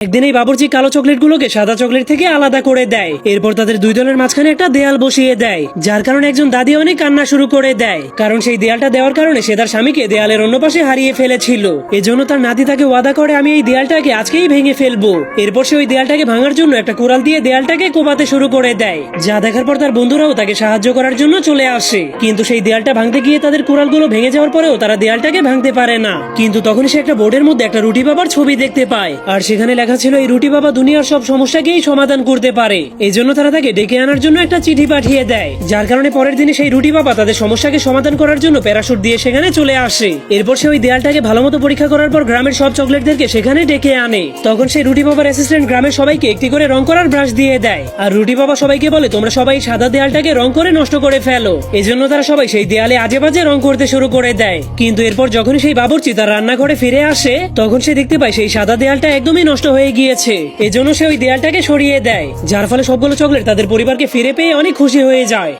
একদিন এই বাবুর্চি কালো চকলেটগুলোকে সাদা চকলেট থেকে আলাদা করে দেয়। এরপর তাদের দুই দলের মাঝখানে একটা দেয়াল বসিয়ে দেয়, যার কারণে একজন দাদি অনেক কান্না শুরু করে দেয়, কারণ সেই দেয়ালটা দেওয়ার কারণে সে তার স্বামীকে দেয়ালের অন্য পাশে হারিয়ে ফেলেছিল। এজন্য তার নাতি তাকে ওয়াদা করে, আমি এই দেয়ালটাকে আজকেই ভেঙে ফেলবো। এরপর সে ওই দেয়ালটাকে ভাঙার জন্য একটা কুড়াল দিয়ে দেয়ালটাকে কোপাতে শুরু করে দেয়, যা দেখার পর তার বন্ধুরাও তাকে সাহায্য করার জন্য চলে আসে। কিন্তু সেই দেয়ালটা ভাঙতে গিয়ে তাদের কুড়ালগুলো ভেঙে যাওয়ার পরেও তারা দেয়ালটাকে ভাঙতে পারে না। কিন্তু তখন সে একটা বোর্ডের মধ্যে একটা রুটি বাবার ছবি দেখতে পায়, আর সেখানে লেখা ছিল এই রুটি বাবা দুনিয়ার সব সমস্যাকেই সমাধান করতে পারে। এই জন্য তারা তাকে ডেকে আনার জন্য একটা চিঠি পাঠিয়ে দেয়, যার কারণে পরের দিনে সেই রুটি বাবা তাদের সমস্যাকে সমাধান করার জন্য প্যারাশুট দিয়ে সেখানে চলে আসে। এরপর সে ওই দেয়ালটাকে ভালো মতো পরীক্ষা করার পর গ্রামের সব চকলেটদেরকে সেখানে ডেকে আনে। তখন সেই রুটি বাবার অ্যাসিস্ট্যান্ট গ্রামের সবাইকে একটি করে রং করার ব্রাশ দিয়ে দেয়, আর রুটি বাবা সবাইকে বলে, তোমরা সবাই সাদা দেয়ালটাকে রং করে নষ্ট করে ফেলো। এজন্য তারা সবাই সেই দেয়ালে আজে বাজে রং করতে শুরু করে দেয়। কিন্তু এরপর যখন সেই বাবুর্চি তার রান্নাঘরে ফিরে আসে, তখন সে দেখতে পায় সেই সাদা দেয়ালটা একদমই নষ্ট হয়ে গিয়েছে। এজন্য সে ওই দেয়ালটাকে সরিয়ে দেয়, যার ফলে সবগুলো চকলেট তাদের পরিবারকে ফিরে পেয়ে অনেক খুশি হয়ে যায়।